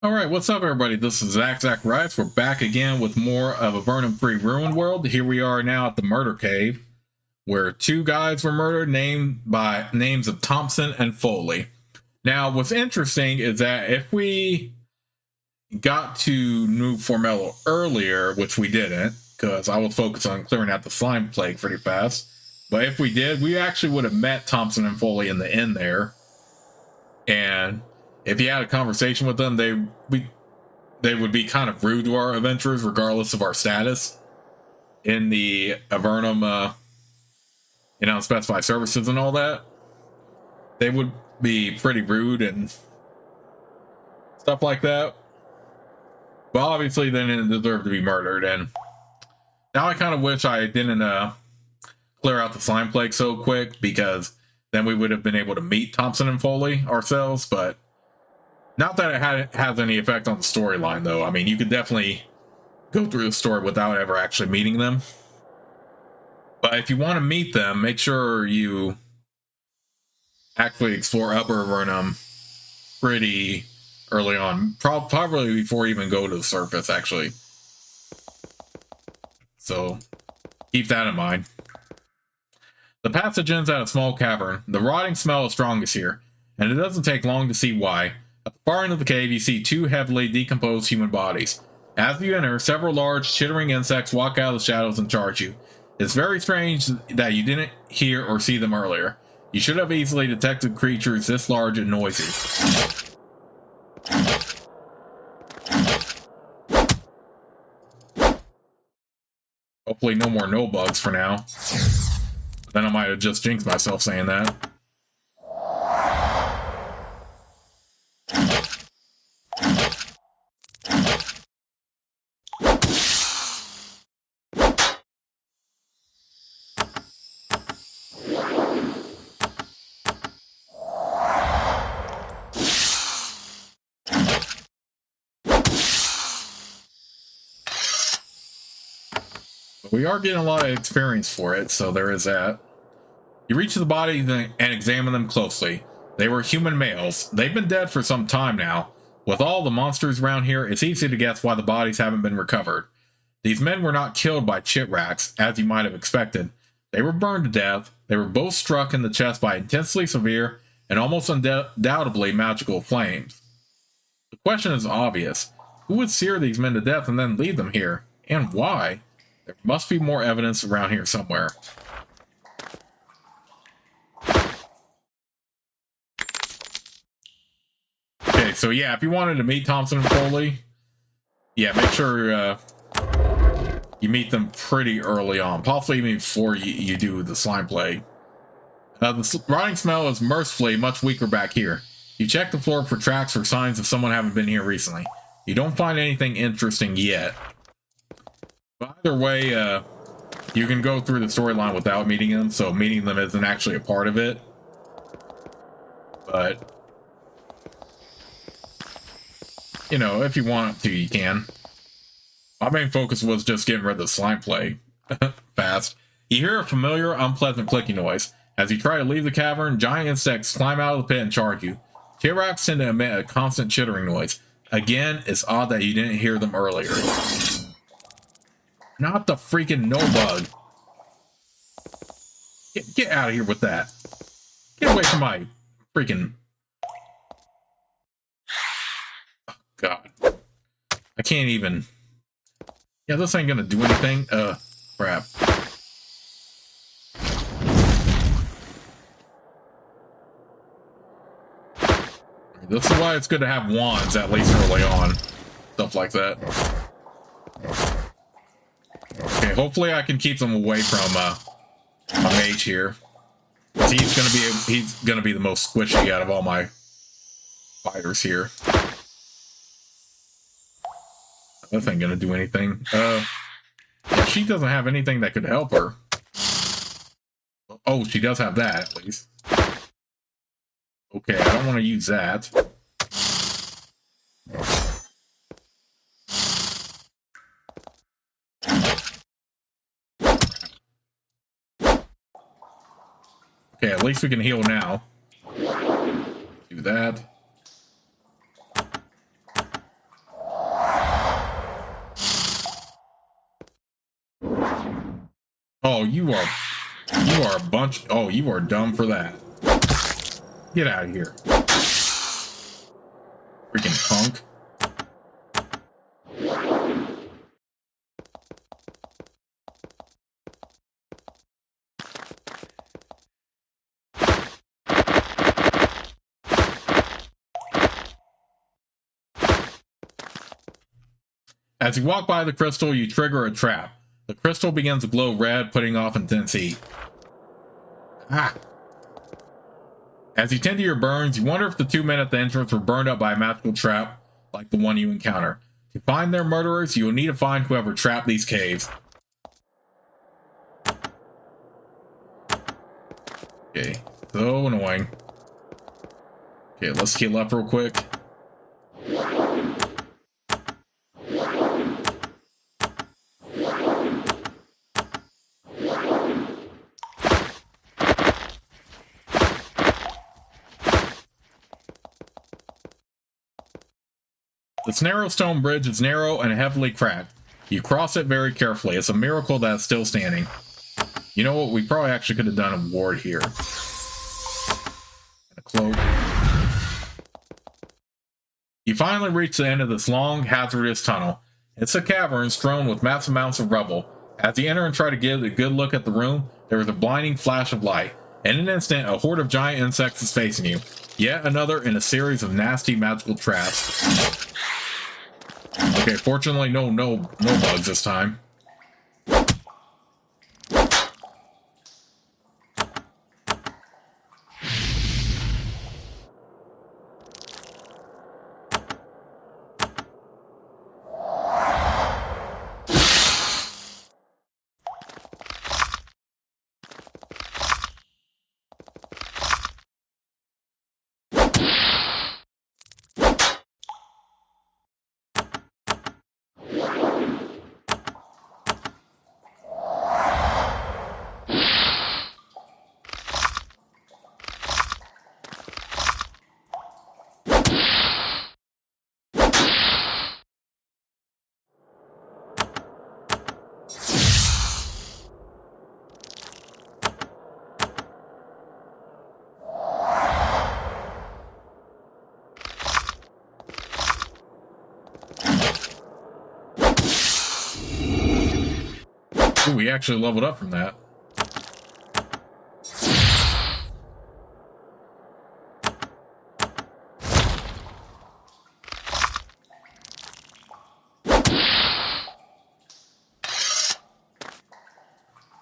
All right, what's up, everybody? This is Zach Rice. We're back again with more of Avernum 3 Ruined World. Here we are now at the murder cave, where two guys were murdered, named by names of Thompson and Foley. Now, what's interesting is that if we got to New Formello earlier, which we didn't, because I was focused on clearing out the slime plague pretty fast, but if we did, we actually would have met Thompson and Foley in the inn there, and if you had a conversation with them, they would be kind of rude to our adventurers, regardless of our status in the Avernum, specified services and all that. They would be pretty rude and stuff like that. But obviously, they didn't deserve to be murdered. And now I kind of wish I didn't clear out the slime plague so quick, because then we would have been able to meet Thompson and Foley ourselves. But not that it has any effect on the storyline, though. I mean, you could definitely go through the story without ever actually meeting them. But if you want to meet them, make sure you actually explore Upper Avernum pretty early on. Probably before you even go to the surface, actually. So keep that in mind. The passage ends at a small cavern. The rotting smell is strongest here, and it doesn't take long to see why. At the far end of the cave, you see two heavily decomposed human bodies. As you enter, several large, chittering insects walk out of the shadows and charge you. It's very strange that you didn't hear or see them earlier. You should have easily detected creatures this large and noisy. Hopefully no more no bugs for now. Then I might have just jinxed myself saying that. We are getting a lot of experience for it, so there is that. You reach the bodies and examine them closely. They were human males. They've been dead for some time now. With all the monsters around here, it's easy to guess why the bodies haven't been recovered. These men were not killed by chit racks, as you might have expected. They were burned to death. They were both struck in the chest by intensely severe and almost undoubtedly magical flames. The question is obvious. Who would sear these men to death and then leave them here? And why? There must be more evidence around here somewhere. Okay, so yeah, if you wanted to meet Thompson and Foley, yeah, make sure you meet them pretty early on, possibly even before you do the slime plague. The rotting smell is mercifully much weaker back here. You check the floor for tracks or signs of someone having been here recently. You don't find anything interesting yet. But either way, you can go through the storyline without meeting them, so meeting them isn't actually a part of it. But, you know, if you want to, you can. My main focus was just getting rid of the slime plague fast. You hear a familiar, unpleasant clicking noise. As you try to leave the cavern, giant insects climb out of the pit and charge you. T-Rex tend to emit a constant chittering noise. Again, it's odd that you didn't hear them earlier. Not the freaking no bug. Get out of here with that. Get away from my freaking... Oh, God. I can't even... Yeah, this ain't gonna do anything. Crap. This is why it's good to have wands, at least early on. Stuff like that. Okay, hopefully I can keep them away from a mage here. He's gonna be the most squishy out of all my fighters here. That ain't gonna do anything. Yeah, she doesn't have anything that could help her. Oh, she does have that, at least. Okay, I don't want to use that. Okay, at least we can heal now. Do that. Oh, you are a bunch. Oh, you are dumb for that. Get out of here. Freaking punk. As you walk by the crystal, you trigger a trap. The crystal begins to glow red, putting off intense heat. Ah. As you tend to your burns, you wonder if the 2 men at the entrance were burned up by a magical trap like the one you encounter. To find their murderers, you will need to find whoever trapped these caves. Okay, so annoying. Okay, let's heal up real quick. This narrow stone bridge is narrow and heavily cracked. You cross it very carefully. It's a miracle that it's still standing. You know what? We probably actually could have done a ward here. And a cloak. You finally reach the end of this long, hazardous tunnel. It's a cavern strewn with massive amounts of rubble. As you enter and try to get a good look at the room, there is a blinding flash of light. In an instant, a horde of giant insects is facing you. Yet another in a series of nasty magical traps. Okay, fortunately, no bugs this time. Ooh, we actually leveled up from that.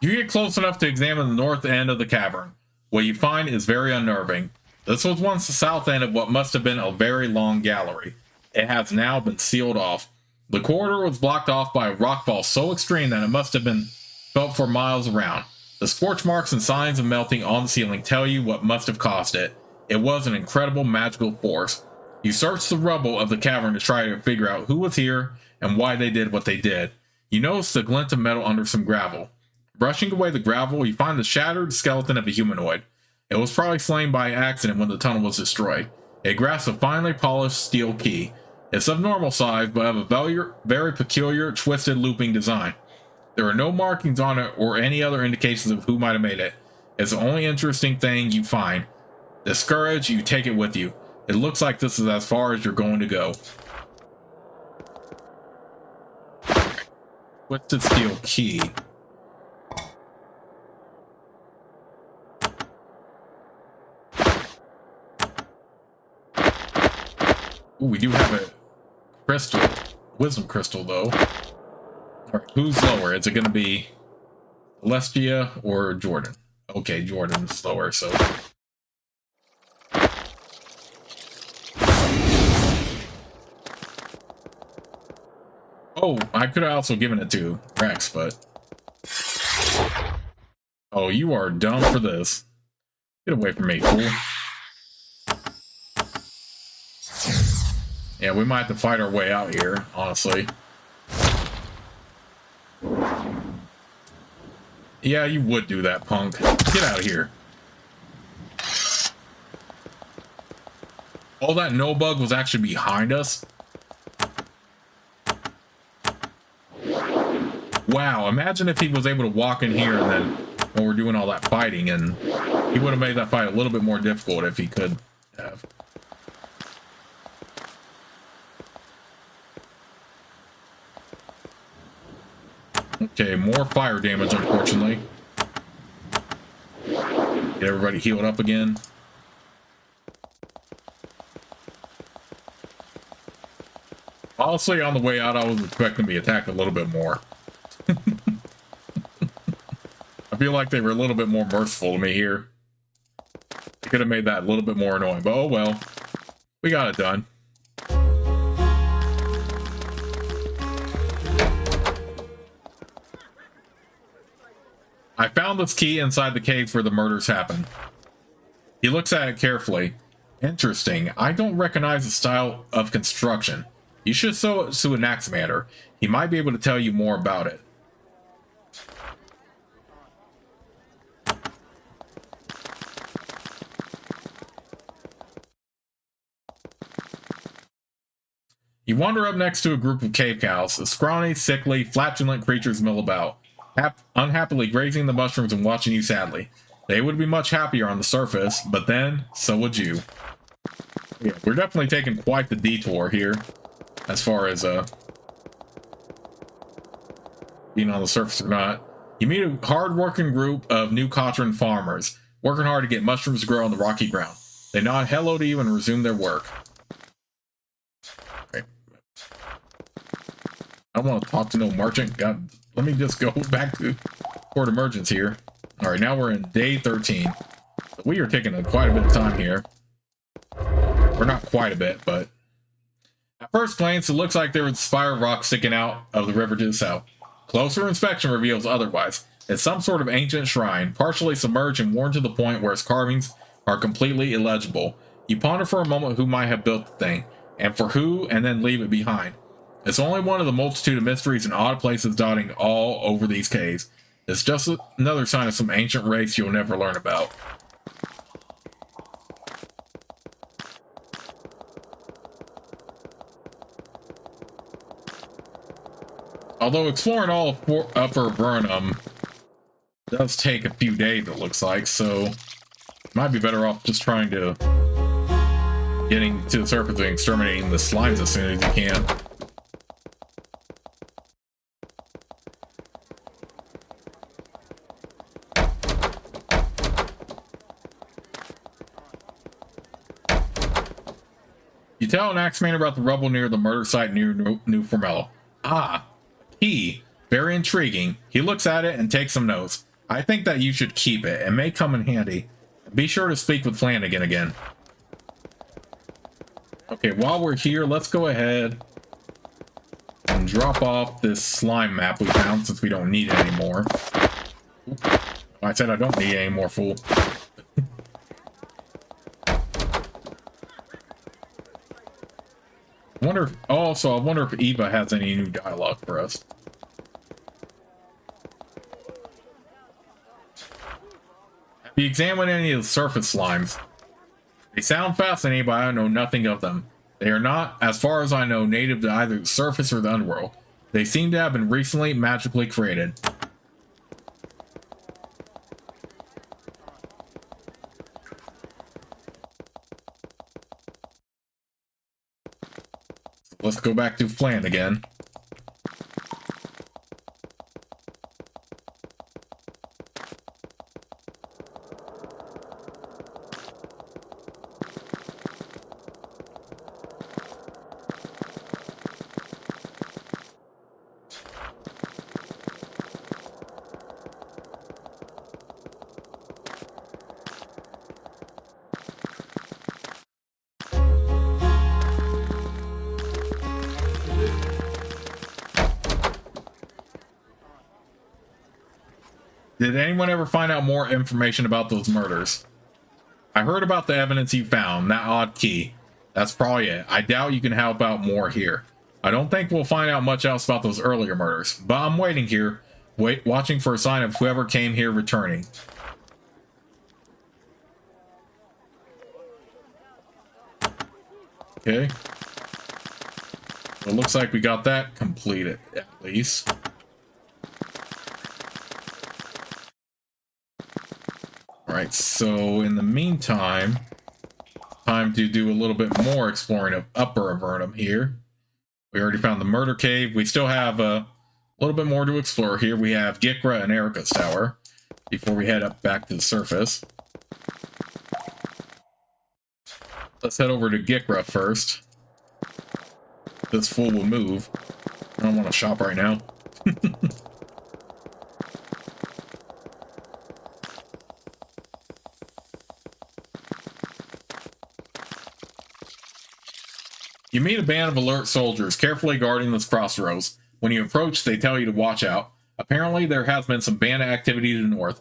You get close enough to examine the north end of the cavern. What you find is very unnerving. This was once the south end of what must have been a very long gallery. It has now been sealed off. The corridor was blocked off by a rockfall so extreme that it must have been felt for miles around. The scorch marks and signs of melting on the ceiling tell you what must have caused it. It was an incredible magical force. You search the rubble of the cavern to try to figure out who was here and why they did what they did. You notice the glint of metal under some gravel. Brushing away the gravel, you find the shattered skeleton of a humanoid. It was probably slain by accident when the tunnel was destroyed. It grasps a finely polished steel key. It's of normal size, but of a very peculiar, twisted looping design. There are no markings on it or any other indications of who might have made it. It's the only interesting thing you find. Discouraged, you take it with you. It looks like this is as far as you're going to go. Twisted steel key. Ooh, we do have a crystal, wisdom crystal though. All right, who's lower? Is it going to be Celestia or Jordan? Okay, Jordan's lower, so. Oh, I could have also given it to Rex, but. Oh, you are dumb for this. Get away from me, fool. Yeah, we might have to fight our way out here, honestly. Yeah, you would do that, punk. Get out of here. All that no bug was actually behind us. Wow, imagine if he was able to walk in here and then when we're doing all that fighting, and he would have made that fight a little bit more difficult if he could have. Okay, more fire damage, unfortunately. Get everybody healed up again. Honestly, on the way out, I was expecting to be attacked a little bit more. I feel like they were a little bit more merciful to me here. They could have made that a little bit more annoying, but oh well. We got it done. I found this key inside the cave where the murders happened. He looks at it carefully. Interesting. I don't recognize the style of construction. You should show it to an axemanter. He might be able to tell you more about it. You wander up next to a group of cave cows. The scrawny, sickly, flatulent creatures mill about, unhappily grazing the mushrooms and watching you sadly. They would be much happier on the surface, but then, so would you. Yeah, we're definitely taking quite the detour here, as far as being on the surface or not. You meet a hard-working group of New Cotran farmers, working hard to get mushrooms to grow on the rocky ground. They nod hello to you and resume their work. Okay. I don't want to talk to no merchant. God, let me just go back to Port Emergence here. All right, now we're in day 13. We are taking quite a bit of time here. Or not quite a bit, but at first glance, it looks like there was a spire of rock sticking out of the river to the south. Closer inspection reveals otherwise. It's some sort of ancient shrine, partially submerged and worn to the point where its carvings are completely illegible. You ponder for a moment who might have built the thing, and for who, and then leave it behind. It's only one of the multitude of mysteries and odd places dotting all over these caves. It's just another sign of some ancient race you'll never learn about. Although exploring all of Upper Avernum does take a few days, it looks like, so might be better off just trying to getting to the surface and exterminating the slimes as soon as you can. You tell an axeman about the rubble near the murder site near New Formello. Ah, key. Very intriguing. He looks at it and takes some notes. I think that you should keep it. It may come in handy. Be sure to speak with Flanagan again. Okay, while we're here, let's go ahead and drop off this slime map we found since we don't need it anymore. I said I don't need it anymore, fool. I wonder if Eva has any new dialogue for us. Have you examined any of the surface slimes? They sound fascinating, but I know nothing of them. They are not, as far as I know, native to either the surface or the underworld. They seem to have been recently magically created. Let's go back to Flan again. Did anyone ever find out more information about those murders? I heard about the evidence you found, that odd key. That's probably it. I doubt you can help out more here. I don't think we'll find out much else about those earlier murders, but I'm waiting here, watching for a sign of whoever came here returning. Okay. Well, it looks like we got that completed, at least. Alright, so in the meantime, time to do a little bit more exploring of Upper Avernum here. We already found the murder cave. We still have a little bit more to explore here. We have Gikra and Erica's tower before we head up back to the surface. Let's head over to Gikra first. This fool will move. I don't want to shop right now. You meet a band of alert soldiers carefully guarding this crossroads. When you approach, they tell you to watch out. Apparently, there has been some bandit activity to the north.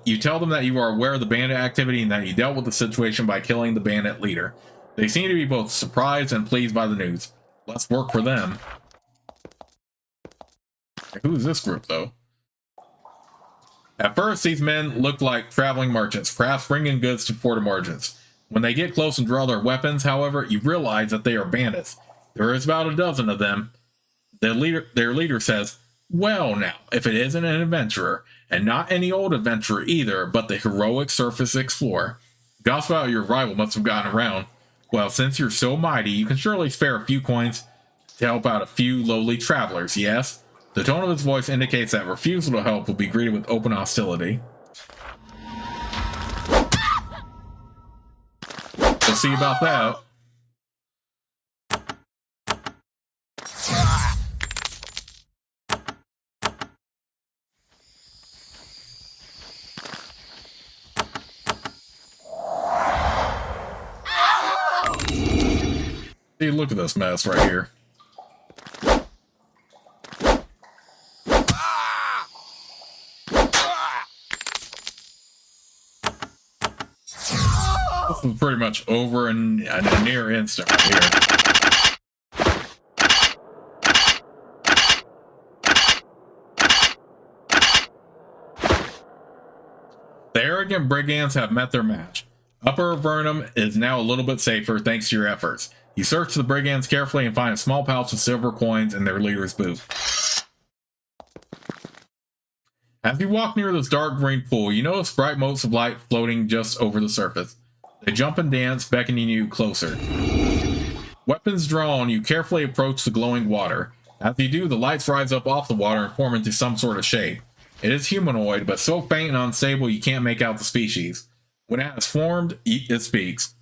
You tell them that you are aware of the bandit activity and that you dealt with the situation by killing the bandit leader. They seem to be both surprised and pleased by the news. Let's work for them. Who is this group, though? At first, these men look like traveling merchants, perhaps bringing goods to Fort Emergence. When they get close and draw their weapons, however, you realize that they are bandits. There is about a dozen of them. Their leader says, "Well now, if it isn't an adventurer, and not any old adventurer either, but the heroic surface explorer. Gossip about your rival must have gotten around. Well, since you're so mighty, you can surely spare a few coins to help out a few lowly travelers, yes?" The tone of his voice indicates that refusal to help will be greeted with open hostility. We'll see about that. See, look at this mess right here. This is pretty much over in a near instant right here. The arrogant brigands have met their match. Upper Avernum is now a little bit safer thanks to your efforts. You search the brigands carefully and find a small pouch of silver coins in their leader's boot. As you walk near this dark green pool, you notice bright motes of light floating just over the surface. They jump and dance, beckoning you closer. Weapons drawn, you carefully approach the glowing water. As you do, the lights rise up off the water and form into some sort of shape. It is humanoid, but so faint and unstable you can't make out the species. When it has formed, it speaks.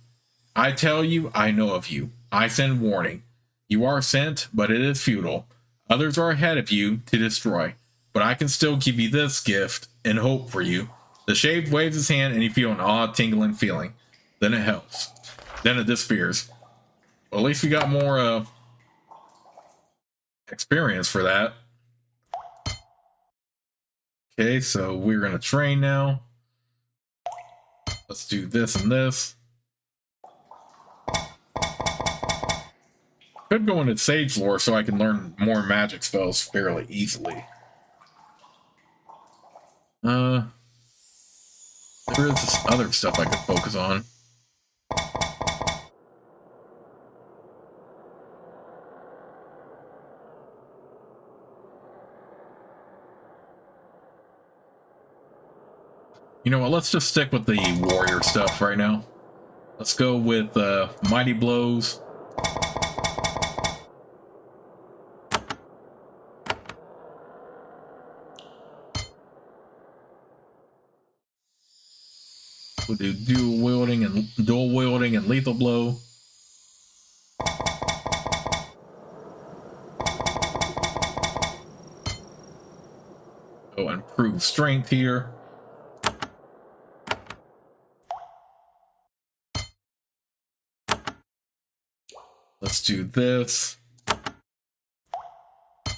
"I tell you, I know of you. I send warning. You are sent, but it is futile. Others are ahead of you to destroy. But I can still give you this gift and hope for you." The shade waves his hand and you feel an odd tingling feeling. Then it helps. Then it disappears. Well, at least we got more experience for that. Okay, so we're going to train now. Let's do this and this. Could go into Sage Lore so I can learn more magic spells fairly easily. There is this other stuff I could focus on. You know what, let's just stick with the warrior stuff right now. Let's go with Mighty Blows. We'll do dual wielding and lethal blow. Oh, improve strength here. Let's do this.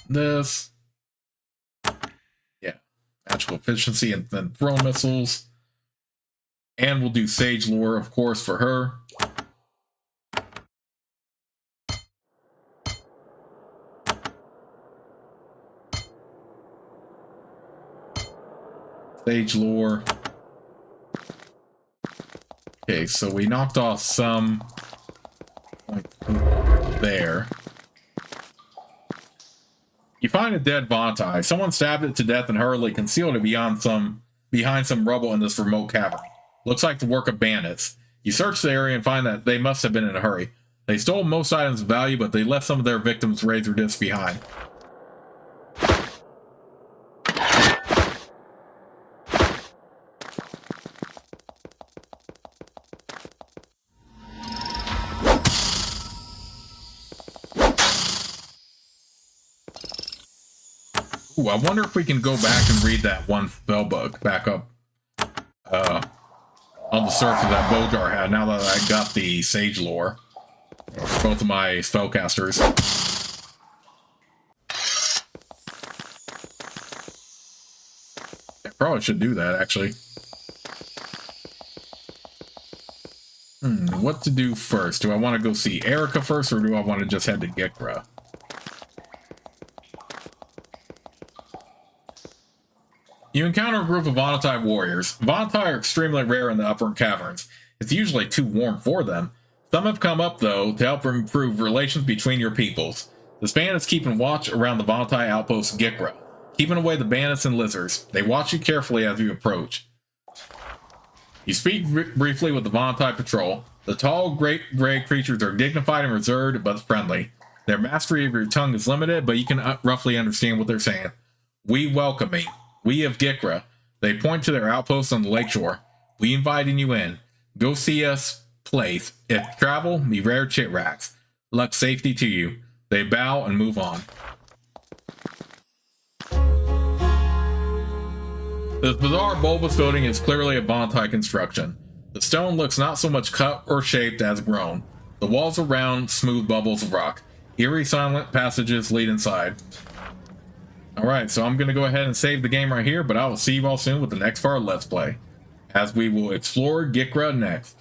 This. Yeah. Magical efficiency and then throw missiles. And we'll do Sage Lore, of course, for her. Sage Lore. Okay, so we knocked off some there. You find a dead Vontai. Someone stabbed it to death and hurriedly concealed it behind some rubble in this remote cavern. Looks like the work of bandits. You search the area and find that they must have been in a hurry. They stole most items of value, but they left some of their victims' razor discs behind. Ooh, I wonder if we can go back and read that one spellbook back up on the surface that Bojar had, now that I got the Sage lore. Both of my spellcasters. I probably should do that, actually. What to do first? Do I want to go see Erica first, or do I want to just head to Gikra? You encounter a group of Vonatai warriors. Vonatai are extremely rare in the upper caverns. It's usually too warm for them. Some have come up, though, to help improve relations between your peoples. The bandits keeping watch around the Vonatai outpost Gikra, keeping away the bandits and lizards. They watch you carefully as you approach. You speak briefly with the Vonatai patrol. The tall, great gray creatures are dignified and reserved, but friendly. Their mastery of your tongue is limited, but you can roughly understand what they're saying. We welcome you. We of Gikra. They point to their outposts on the lakeshore. We inviting you in. Go see us place. If travel, be rare chit racks. Luck safety to you. They bow and move on. This bizarre bulbous building is clearly a Vonatai construction. The stone looks not so much cut or shaped as grown. The walls are round, smooth bubbles of rock. Eerie, silent passages lead inside. Alright, so I'm going to go ahead and save the game right here, but I will see you all soon with the next part of Let's Play, as we will explore Gikra next.